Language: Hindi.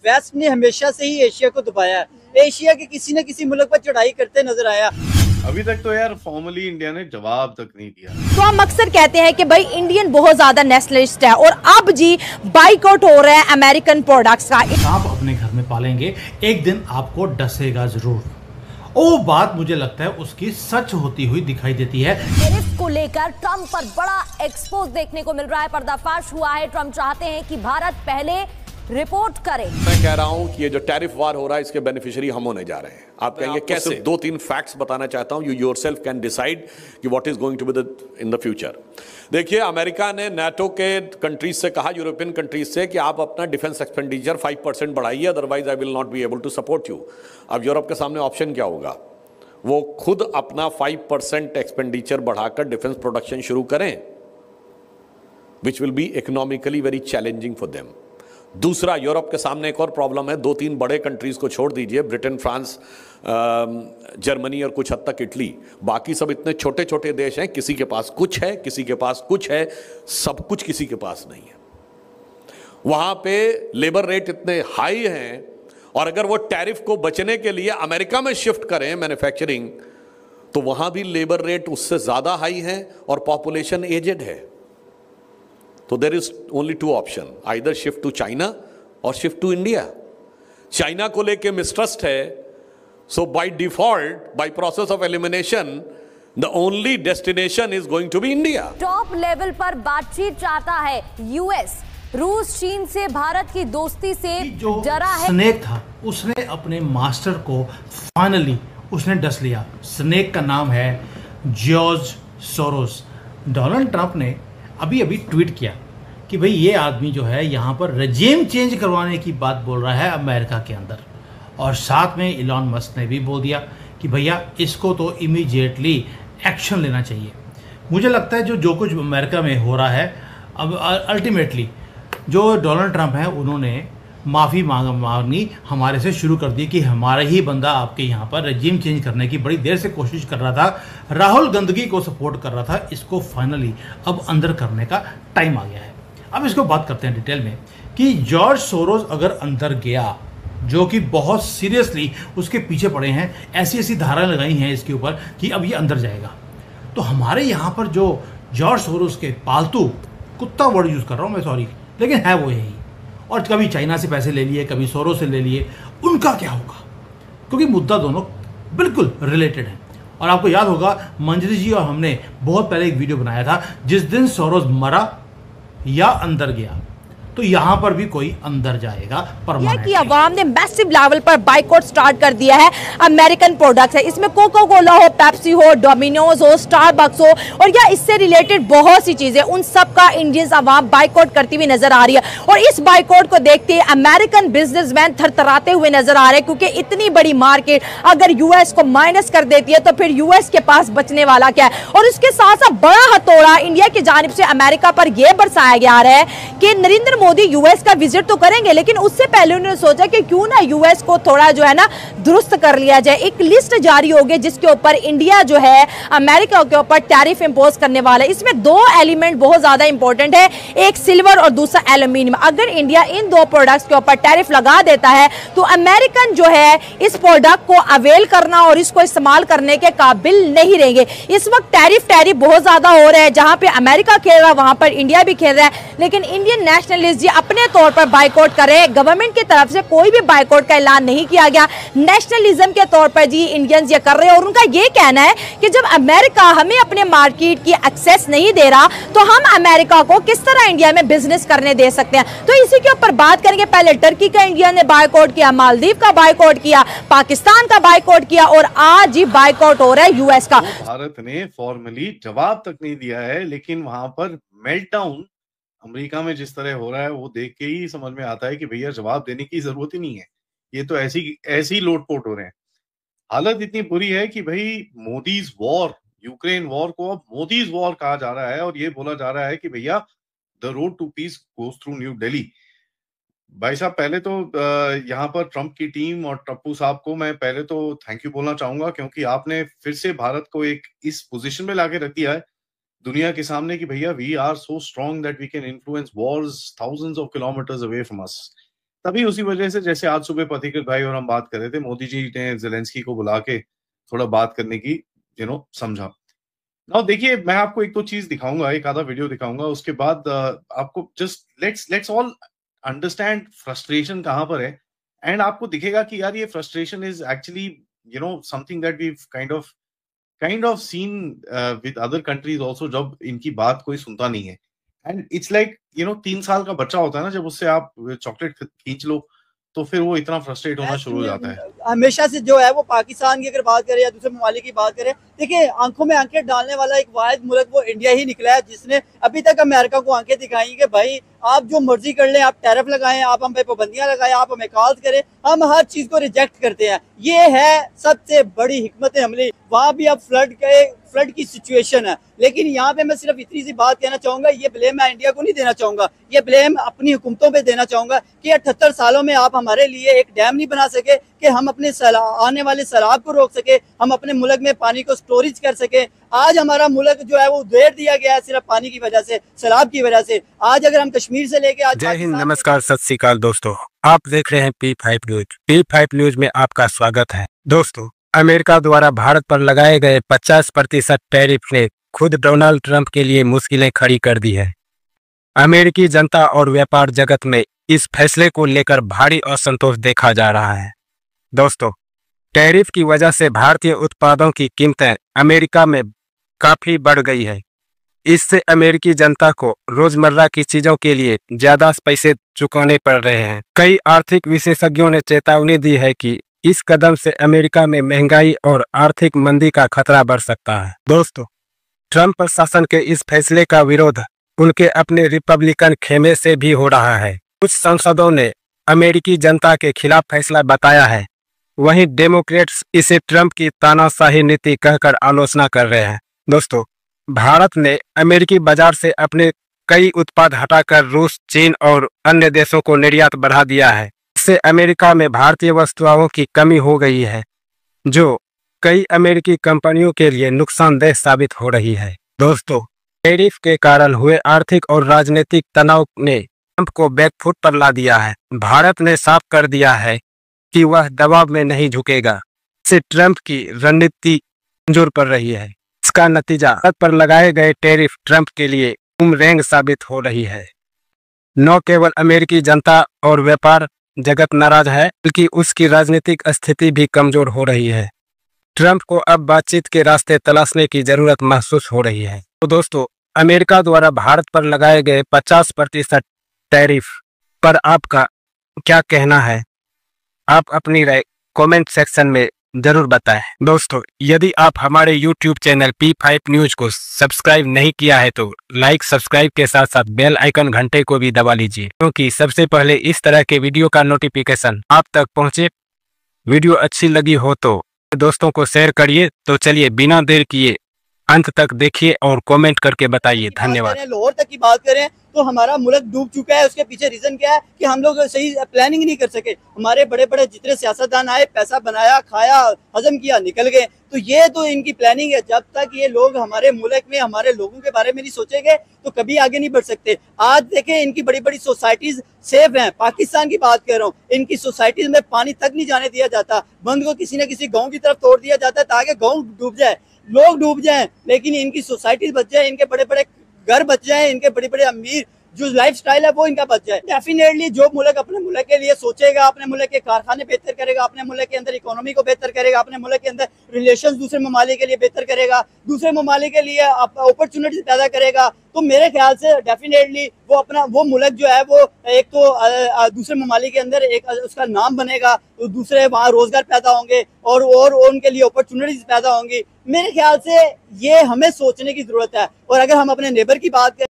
वेस्ट ने हमेशा से ही एशिया को दबाया है। एशिया के किसी न किसी मुल्क पर चढ़ाई करते नजर आया। अभी तक तो यार फॉर्मली इंडिया ने जवाब तक नहीं दिया। तो हम अक्सर कहते हैं कि भाई इंडियन बहुत ज्यादा नेशनलिस्ट है और अब जी बाइकआउट हो रहा है अमेरिकन प्रोडक्ट्स का। आप अपने घर में पालेंगे, एक दिन आपको डसेगा जरूर। वो बात मुझे लगता है उसकी सच होती हुई दिखाई देती है। टैरिफ को लेकर ट्रंप पर बड़ा एक्सपोज देखने को मिल रहा है, पर्दाफाश हुआ है। ट्रंप चाहते हैं कि भारत पहले रिपोर्ट करे। मैं कह रहा हूं कि ये जो टैरिफ वार हो रहा है इसके बेनिफिशियरी हम होने जा रहे हैं। आप कहेंगे कैसे? दो तीन फैक्ट्स बताना चाहता हूं, यू योरसेल्फ कैन डिसाइड कि what is going to be in the future. देखिए, अमेरिका ने नाटो के कंट्रीज से कहा, यूरोपियन कंट्रीज से, कि आप अपना डिफेंस एक्सपेंडिचर 5% बढ़ाइए, otherwise I will not be able to support you. अब यूरोप के सामने ऑप्शन क्या होगा? वो खुद अपना 5% एक्सपेंडिचर बढ़ाकर डिफेंस प्रोडक्शन शुरू करें, which will be economically very challenging for them. दूसरा, यूरोप के सामने एक और प्रॉब्लम है। दो तीन बड़े कंट्रीज को छोड़ दीजिए, ब्रिटेन, फ्रांस, जर्मनी और कुछ हद तक इटली, बाकी सब इतने छोटे छोटे देश हैं, किसी के पास कुछ है, किसी के पास कुछ है, सब कुछ किसी के पास नहीं है। वहां पे लेबर रेट इतने हाई हैं, और अगर वो टैरिफ को बचने के लिए अमेरिका में शिफ्ट करें मैन्युफैक्चरिंग, तो वहां भी लेबर रेट उससे ज्यादा हाई है और पॉपुलेशन एजेड है। तो there is only two option, either shift to China और शिफ्ट टू इंडिया। चाइना को लेके मिसट्रस्ट है, so by default, by process of elimination, the only destination is going to be India. Top level पर बातचीत चाहता है यूएस। रूस चीन से भारत की दोस्ती से डरा है। स्नेक था, उसने अपने मास्टर को फाइनली उसने डस लिया। स्नेक का नाम है जॉर्ज सोरोस। डोनाल्ड ट्रंप ने अभी अभी ट्वीट किया कि भाई ये आदमी जो है यहाँ पर रेजिम चेंज करवाने की बात बोल रहा है अमेरिका के अंदर। और साथ में इलॉन मस्क ने भी बोल दिया कि भैया इसको तो इमीडिएटली एक्शन लेना चाहिए। मुझे लगता है जो कुछ अमेरिका में हो रहा है, अब अल्टीमेटली जो डोनाल्ड ट्रंप है उन्होंने माफ़ी मांगनी हमारे से शुरू कर दी कि हमारा ही बंदा आपके यहाँ पर रेजिम चेंज करने की बड़ी देर से कोशिश कर रहा था, राहुल गांधी को सपोर्ट कर रहा था, इसको फाइनली अब अंदर करने का टाइम आ गया है। अब इसको बात करते हैं डिटेल में कि जॉर्ज सोरोस अगर अंदर गया, जो कि बहुत सीरियसली उसके पीछे पड़े हैं, ऐसी ऐसी धाराएं लगाई हैं इसके ऊपर कि अब ये अंदर जाएगा, तो हमारे यहाँ पर जो जॉर्ज सोरोस के पालतू, कुत्ता वर्ड यूज़ कर रहा हूँ मैं, सॉरी, लेकिन है वो यही, और कभी चाइना से पैसे ले लिए, कभी सोरोस से ले लिए, उनका क्या होगा? क्योंकि मुद्दा दोनों बिल्कुल रिलेटेड है। और आपको याद होगा मंजरी जी और हमने बहुत पहले एक वीडियो बनाया था, जिस दिन सोरोस मरा या अंदर गया, तो यहां पर भी कोई अंदर जाएगा परमानेंट। कि अवाम ने मैसिव लेवल पर बाइकआउट स्टार्ट कर दिया है अमेरिकन प्रोडक्ट्स है। इसमें कोका कोला हो, पेप्सी हो, डोमिनोज हो, स्टारबक्स हो, और या इससे रिलेटेड बहुत सी चीजें, उन सब का इंडियंस अवाम बाइकआउट करती हुई नजर आ रही है। और इस बाइकआउट को देखते अमेरिकन बिजनेसमैन थरथराते हुए नजर आ रहे हैं, क्योंकि इतनी बड़ी मार्केट अगर यूएस को माइनस कर देती है तो फिर यूएस के पास बचने वाला क्या है। और उसके साथ साथ बड़ा हथौड़ा इंडिया की जानिब से अमेरिका पर यह बरसाया जा रहा है कि नरेंद्र मोदी यूएस का विजिट तो करेंगे, लेकिन उससे पहले उन्होंने सोचा कि क्यों ना यूएस को थोड़ा जो है ना दुरुस्त कर लिया जाए। एक लिस्ट जारी होगी जिसके ऊपर इंडिया जो है अमेरिका के ऊपर टैरिफ इंपोज करने वाला है। इसमें दो एलिमेंट बहुत ज्यादा इंपॉर्टेंट है, एक सिल्वर और दूसरा एल्यूमिनियम। अगर इंडिया इन दो प्रोडक्ट्स के ऊपर टैरिफ लगा देता है तो अमेरिकन जो है इस प्रोडक्ट को अवेल करना और इसको इस्तेमाल करने के काबिल नहीं रहेंगे। इस वक्त टैरिफ बहुत ज्यादा हो रहा है, जहां पे अमेरिका खेल रहा है वहां पर इंडिया भी खेल रहा है, लेकिन इंडियन नेशनलिस्ट जी अपने तौर पर बाइकआउट करें। गवर्नमेंट की तरफ से कोई भी बाइकआउट का ऐलान नहीं किया गया, नेशनलिज्म के तौर पर जी इंडियंस ये कर रहे हैं। और उनका ये कहना है कि जब अमेरिका हमें अपने मार्केट की एक्सेस नहीं दे रहा तो हम अमेरिका को किस तरह इंडिया में बिजनेस करने दे सकते हैं। तो इसी के ऊपर बात करेंगे। पहले टर्की का इंडिया ने बाइकआउट किया, मालदीव का बाइकआउट किया, पाकिस्तान का बाइकआउट किया, और आज ही बाइकआउट हो रहा है यूएस का। भारत ने फॉर्मली जवाब तक नहीं दिया है, लेकिन वहां पर मेल्टडाउन अमेरिका में जिस तरह हो रहा है वो देख के ही समझ में आता है कि भैया जवाब देने की जरूरत ही नहीं है, ये तो ऐसी लोटपोट हो रहे हैं। हालत इतनी बुरी है कि भाई मोदीज वॉर, यूक्रेन वॉर को अब मोदीज वॉर कहा जा रहा है, और ये बोला जा रहा है कि भैया the road to peace goes through New Delhi. भाई साहब, पहले तो यहाँ पर ट्रंप की टीम और टप्पू साहब को मैं पहले तो थैंक यू बोलना चाहूंगा, क्योंकि आपने फिर से भारत को एक इस पोजीशन में लाके रख दिया है दुनिया के सामने कि भैया we are so strong that we can influence wars thousands of kilometres away from us. तभी उसी वजह से, जैसे आज सुबह पथिकृत भाई और हम बात कर रहे थे, मोदी जी ने ज़ेलेंस्की को बुला के थोड़ा बात करने की समझा। नाउ देखिए, मैं आपको एक दो चीज दिखाऊंगा, एक आधा वीडियो दिखाऊंगा, उसके बाद आपको just let's all understand frustration कहां पर है, एंड आपको दिखेगा कि यार ये frustration is actually something that we kind of seen with other countries also, जब इनकी बात कोई सुनता नहीं है। एंड इट्स लाइक 3 साल का बच्चा होता है ना, जब उससे आप चॉकलेट खींच लो तो फिर वो इतना फ्रस्ट्रेट होना शुरू हो जाता है। हमेशा से जो है वो पाकिस्तान की अगर बात करें या दूसरे ममालिक की बात करें, देखिए आंखों में आंखें डालने वाला एक वाहिद मुल्क वो इंडिया ही निकला है, जिसने अभी तक अमेरिका को आंखें दिखाई कि भाई आप जो मर्जी कर लें, आप टैरिफ लगाएं, आप हम पे पाबंदियां लगाएं, आप हमें कॉल करें, हम हर चीज को रिजेक्ट करते हैं। ये है सबसे बड़ी हिकमत अमली। वहां भी अब फ्लड की सिचुएशन है, लेकिन यहाँ पे मैं सिर्फ इतनी सी बात कहना चाहूंगा, ये ब्लेम मैं इंडिया को नहीं देना चाहूंगा, ये ब्लेम अपनी हुकूमतों पे देना चाहूंगा कि 78 सालों में आप हमारे लिए एक डैम नहीं बना सके कि हम अपने आने वाले सैलाब को रोक सके, हम अपने मुल्क में पानी को स्टोरेज कर सके। आज हमारा मुल्क जो है वो उधेड़ दिया गया है सिर्फ पानी की वजह से, सैलाब की वजह से। आज अगर हम कश्मीर से लेके आज जय हिंद, नमस्कार, सत श्री अकाल दोस्तों, आप देख रहे हैं P5 न्यूज। P5 न्यूज में आपका स्वागत है। दोस्तों, अमेरिका द्वारा भारत पर लगाए गए 50% टैरिफ ने खुद डोनाल्ड ट्रंप के लिए मुश्किलें खड़ी कर दी है। अमेरिकी जनता और व्यापार जगत में इस फैसले को लेकर भारी असंतोष देखा जा रहा है। दोस्तों, टैरिफ की वजह से भारतीय उत्पादों की कीमतें अमेरिका में काफी बढ़ गई है। इससे अमेरिकी जनता को रोजमर्रा की चीजों के लिए ज्यादा पैसे चुकाने पड़ रहे हैं। कई आर्थिक विशेषज्ञों ने चेतावनी दी है कि इस कदम से अमेरिका में महंगाई और आर्थिक मंदी का खतरा बढ़ सकता है। दोस्तों, ट्रंप प्रशासन के इस फैसले का विरोध उनके अपने रिपब्लिकन खेमे से भी हो रहा है। कुछ सांसदों ने अमेरिकी जनता के खिलाफ फैसला बताया है, वहीं डेमोक्रेट्स इसे ट्रंप की तानाशाही नीति कहकर आलोचना कर रहे हैं। दोस्तों, भारत ने अमेरिकी बाजार से अपने कई उत्पाद हटाकर रूस, चीन और अन्य देशों को निर्यात बढ़ा दिया है। इससे अमेरिका में भारतीय वस्तुओं की कमी हो गई है, जो कई अमेरिकी कंपनियों के लिए नुकसानदेह साबित हो रही है। दोस्तों, टैरिफ के कारण हुए आर्थिक और राजनीतिक तनाव ने ट्रंप को बैकफुट पर ला दिया है। भारत ने साफ कर दिया है कि वह दबाव में नहीं झुकेगा। इससे ट्रंप की रणनीति कमजोर पड़ रही है। इसका नतीजा भारत पर लगाए गए टैरिफ ट्रंप के लिए बूमरैंग साबित हो रही है। न केवल अमेरिकी जनता और व्यापार जगत नाराज है, बल्कि उसकी राजनीतिक स्थिति भी कमजोर हो रही है। ट्रंप को अब बातचीत के रास्ते तलाशने की जरूरत महसूस हो रही है। तो दोस्तों, अमेरिका द्वारा भारत पर लगाए गए 50% टैरिफ पर आपका क्या कहना है? आप अपनी राय कमेंट सेक्शन में जरूर बताएं। दोस्तों, यदि आप हमारे YouTube चैनल P5 न्यूज को सब्सक्राइब नहीं किया है तो लाइक, सब्सक्राइब के साथ साथ बेल आइकन घंटे को भी दबा लीजिए, क्योंकि सबसे पहले इस तरह के वीडियो का नोटिफिकेशन आप तक पहुंचे। वीडियो अच्छी लगी हो तो दोस्तों को शेयर करिए। तो चलिए बिना देर किए अंत तक देखिए और कमेंट करके बताइए। धन्यवाद। लाहौर तक की बात करें तो हमारा मुल्क डूब चुका है। उसके पीछे रीजन क्या है कि हम लोग सही प्लानिंग नहीं कर सके। हमारे बड़े बड़े जितने सियासतदान आए, पैसा बनाया, खाया, हजम किया, निकल गए। तो ये तो इनकी प्लानिंग है। जब तक ये लोग हमारे मुल्क में हमारे लोगों के बारे में नहीं सोचेंगे तो कभी आगे नहीं बढ़ सकते। आज देखें, इनकी बड़ी बड़ी सोसाइटीज सेफ हैं। पाकिस्तान की बात कर रहा हूँ, इनकी सोसाइटीज में पानी तक नहीं जाने दिया जाता। बंद को किसी न किसी गाँव की तरफ तोड़ दिया जाता है ताकि गाँव डूब जाए, लोग डूब जाएं, लेकिन इनकी सोसाइटीज बच जाए, इनके बड़े बड़े घर बच जाएं, इनके बड़े बड़े अमीर जो लाइफस्टाइल है वो इनका बच जाए। डेफिनेटली जो मुल्क अपने मुल्क के लिए सोचेगा, अपने मुल्क के कारखाने बेहतर करेगा, अपने मुल्क के अंदर इकोनॉमी को बेहतर करेगा, अपने मुल्क के अंदर रिलेशंस दूसरे ममालिक के लिए बेहतर करेगा, दूसरे ममालिक के लिए अपॉर्चुनिटीज पैदा करेगा, तो मेरे ख्याल से डेफिनेटली वो मुल्क जो है वो एक तो दूसरे ममालिक के अंदर एक उसका नाम बनेगा, तो दूसरे वहाँ रोजगार पैदा होंगे और उनके लिए अपॉर्चुनिटीज पैदा होंगी। मेरे ख्याल से ये हमें सोचने की जरूरत है। और अगर हम अपने नेबर की बात करें